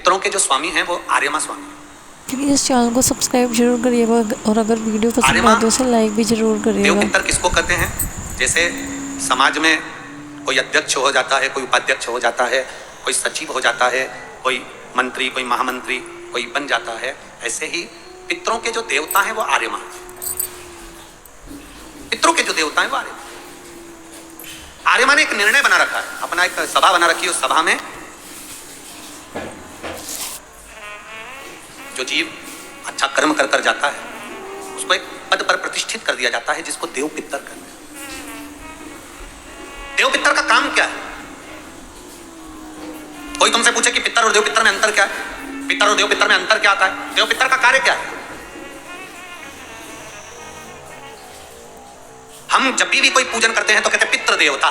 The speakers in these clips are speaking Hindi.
पितरों के जो स्वामी हैं वो आर्यमा स्वामी हैं। प्लीज इस चैनल को सब्सक्राइब जरूर करिएगा और अगर वीडियो पसंद आए तो उसे लाइक भी जरूर देव करिएगा। पितर किसको कहते हैं? जैसे समाज में कोई अध्यक्ष हो जाता है, कोई उपाध्यक्ष हो जाता है, कोई सचिव हो जाता है, कोई मंत्री, कोई महामंत्री, कोई बन जाता है, ऐसे ही पितरों के जो देवता हैं वो आर्यमा। पितरों के जो देवता हैं वो आर्यमा। आर्यमा ने एक निर्णय बना रखा है, अपना एक सभा बना रखी है। उस सभा में जो जीव अच्छा कर्म कर जाता है उसको एक पद पर प्रतिष्ठित कर दिया जाता है, जिसको देव पितर कहते हैं। देव पितर का काम क्या है? कोई तुमसे पूछे कि पितर और देव पितर में अंतर क्या है, पितर और देव पितर में अंतर क्या आता है, देव पितर का कार्य क्या है? हम जब भी कोई पूजन करते हैं तो कहते हैं पितृ देवता,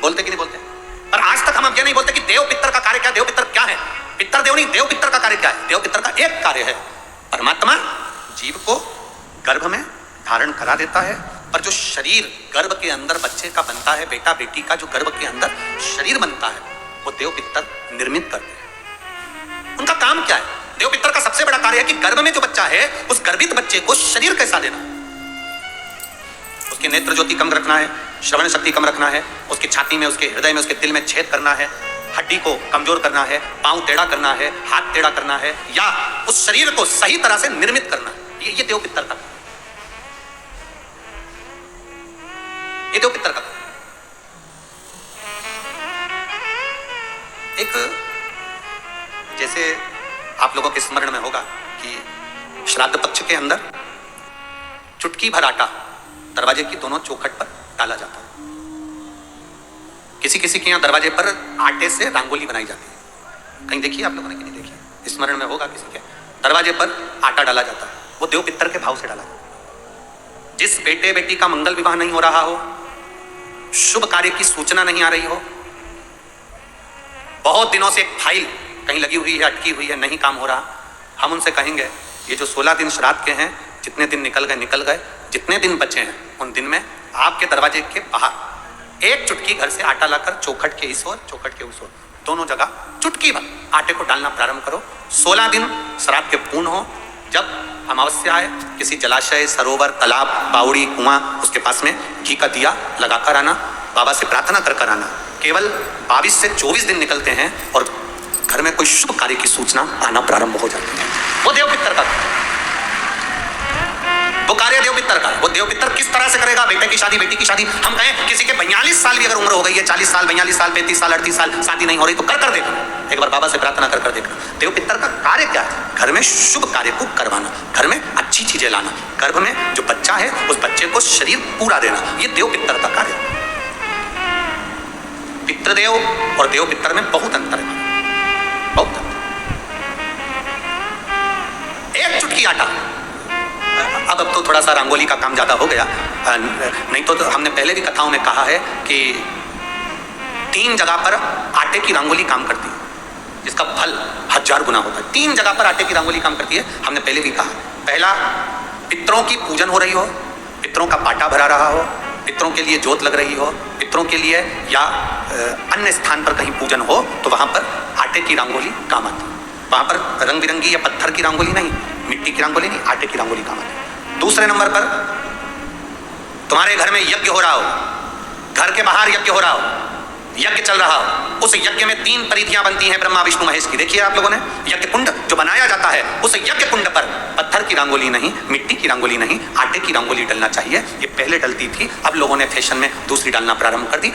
बोलते कि नहीं बोलते? पर आज तक हम ये नहीं बोलते कि देव पितर का कार्य क्या, देव पितर क्या है। पितर देव नहीं, देव पितर का कार्य क्या है? देव पितर का एक कार्य है, परमात्मा जीव को गर्भ में धारण करा देता है, और जो शरीर गर्भ के अंदर बच्चे का बनता है, बेटा बेटी का जो गर्भ के अंदर शरीर बनता है, वो देव पितर निर्मित करते हैं। उनका काम क्या है? देव पितर का सबसे बड़ा कार्य है कि गर्भ में जो बच्चा है उस गर्भित बच्चे को शरीर कैसा देना, उसके नेत्र ज्योति कम रखना है, श्रवण शक्ति कम रखना है, उसकी छाती में, उसके हृदय में, उसके दिल में छेद करना है, हड्डी को कमजोर करना है, पांव टेढ़ा करना है, हाथ टेढ़ा करना है, या उस शरीर को सही तरह से निर्मित करना है। ये देव पितर का, ये देव पितर का। एक जैसे आप लोगों के स्मरण में होगा कि श्राद्ध पक्ष के अंदर चुटकी भर आटा दरवाजे की दोनों चौखट पर डाला जाता है। किसी किसी के यहाँ दरवाजे पर आटे से रंगोली बनाई जाती है, कहीं देखिए आप लोगों ने कि नहीं देखी? स्मरण में होगा किसी के दरवाजे पर आटा डाला जाता है, वो देव पितर के भाव से डाला जाता है। जिस बेटे बेटी का मंगल विवाह नहीं हो रहा हो, शुभ कार्य की सूचना नहीं आ रही हो, बहुत दिनों से एक फाइल कहीं लगी हुई है, अटकी हुई है, नहीं काम हो रहा, हम उनसे कहेंगे ये जो 16 दिन श्राद्ध के हैं, जितने दिन निकल गए, जितने दिन बचे हैं उन दिन में आपके दरवाजे के बाहर एक चुटकी घर से आटा लाकर चौखट के इस ओर, चौखट के उस ओर, दोनों जगह चुटकी भर आटे को डालना प्रारंभ करो। 16 दिन श्राद्ध के पूर्ण हो, जब अमावस्या आए किसी जलाशय, सरोवर, तालाब, बावड़ी, कुआं, उसके पास में घी का दिया लगाकर आना, बाबा से प्रार्थना कर आना। केवल 22 से 24 दिन निकलते हैं और घर में कोई शुभ कार्य की सूचना आना प्रारंभ हो जाती है। वो देव पितर का, वो कार्य देव पितर का। वो देव पितर किस तरह से करेगा? बेटे की शादी, बेटी की शादी, हम कहें किसी के 42 साल भी अगर उम्र हो गई है, 40 साल, 42 साल, 35 साल, 38 साल, शादी नहीं हो रही, तो कर देखना, एक बार बाबा से प्रार्थना कर देखना। देव पितर का कार्य क्या है? घर में शुभ कार्य को करवाना, घर में अच्छी चीजें लाना, गर्भ में जो बच्चा है उस बच्चे को शरीर पूरा देना, ये देव पितर का कार्य है। पितृदेव और देव पितर में बहुत अंतर है, बहुत अंतर। एक चुटकी आटा, अब तो थोड़ा सा रंगोली का काम ज्यादा हो गया, नहीं तो हमने पहले भी कथाओं में कहा है कि 3 जगह पर आटे की रंगोली काम करती है, जिसका फल 1000 गुना होता है। 3 जगह पर आटे की रंगोली काम करती है, हमने पहले भी कहा। पहला, पितरों की पूजन हो रही हो, पितरों का पाटा भरा रहा हो, पितरों के लिए जोत लग रही हो, पितरों के लिए या अन्य स्थान पर कहीं पूजन हो, तो वहां पर आटे की रंगोली काम आती है। वहां पर रंग बिरंगी या पत्थर की रंगोली नहीं, मिट्टी की रंगोली नहीं, आटे की रंगोली काम आती है। दूसरे नंबर पर तुम्हारे घर में यज्ञ हो रहा हो, घर के बाहर यज्ञ हो रहा हो, यज्ञ चल रहा हो, उस यज्ञ में 3 परिधियां बनती हैं ब्रह्मा विष्णु महेश की। देखिए आप लोगों ने यज्ञ कुंड जो बनाया जाता है, उस यज्ञ कुंड पर पत्थर की रंगोली नहीं, मिट्टी की रंगोली नहीं, आटे की रंगोली डलना चाहिए। ये पहले डलती थी, अब लोगों ने फैशन में दूसरी डालना प्रारंभ कर दी।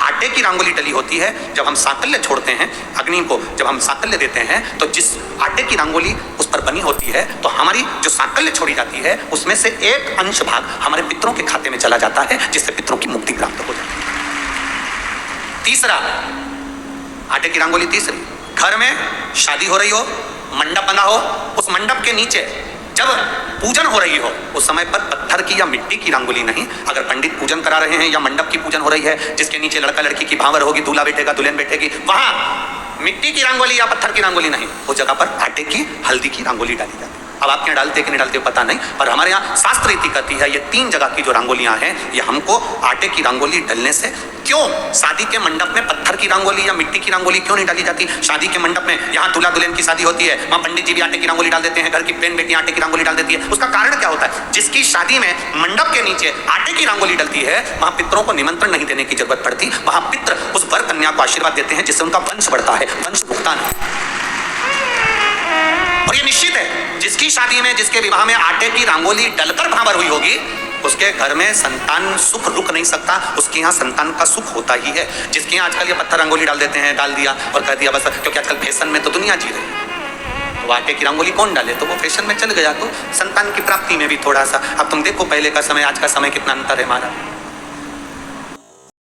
आटे की रंगोली डली होती है जब हम सांकल्य छोड़ते हैं, अग्नि को जब हम सांकल्य देते हैं, तो जिस आटे की रंगोली उस पर बनी होती है, तो हमारी जो सांकल्य छोड़ी जाती है उसमें से एक अंश भाग हमारे पितरों के खाते में चला जाता है, जिससे पितरों की मुक्ति प्राप्त हो जाती है। तीसरा, आटे की रंगोली तीसरी, घर में शादी हो रही हो, मंडप बना हो, उस मंडप के नीचे जब पूजन हो रही हो उस समय पर पत्थर की या मिट्टी की रंगोली नहीं, अगर पंडित पूजन करा रहे हैं या मंडप की पूजन हो रही है जिसके नीचे लड़का लड़की की भावर होगी, दूल्हा बैठेगा, दुल्हन बैठेगी, वहां मिट्टी की रंगोली या पत्थर की रंगोली नहीं, उस जगह पर आटे की, हल्दी की रंगोली डाली जाती है। अब आपके यहाँ डालते कि नहीं डालते पता नहीं, पर हमारे यहाँ शास्त्र रीति कहती है ये 3 जगह की जो रंगोलियां हैं ये हमको आटे की रंगोली डलने से, क्यों शादी के मंडप में पत्थर की रंगोली या मिट्टी की रंगोली क्यों नहीं डाली जाती? शादी के मंडप में यहाँ दूल्हा दुल्हन की शादी होती है, वहाँ पंडित जी भी आटे की रंगोली डाल देते हैं, घर की बहन बेटी आटे की रंगोली डाल देती है। उसका कारण क्या होता है? जिसकी शादी में मंडप के नीचे आटे की रंगोली डलती है वहां पितरों को निमंत्रण नहीं देने की जरूरत पड़ती, वहां पितर उस वर कन्या को आशीर्वाद देते हैं जिससे उनका वंश बढ़ता है, वंश भुगतान। और ये निश्चित है जिसकी शादी में, जिसके विवाह में आटे की रंगोली डलकर भांवर हुई होगी उसके घर में संतान सुख रुक नहीं सकता, उसके यहाँ संतान का सुख होता ही है। जिसके यहाँ आजकल ये पत्थर रंगोली डाल देते हैं, डाल दिया और कह दिया बस, क्योंकि आजकल फैशन में तो दुनिया जी रही है, तो आटे की रंगोली कौन डाले, तो वो फैशन में चल गया, तो संतान की प्राप्ति में भी थोड़ा सा, अब तुम देखो पहले का समय आज का समय कितना अंतर है हमारा।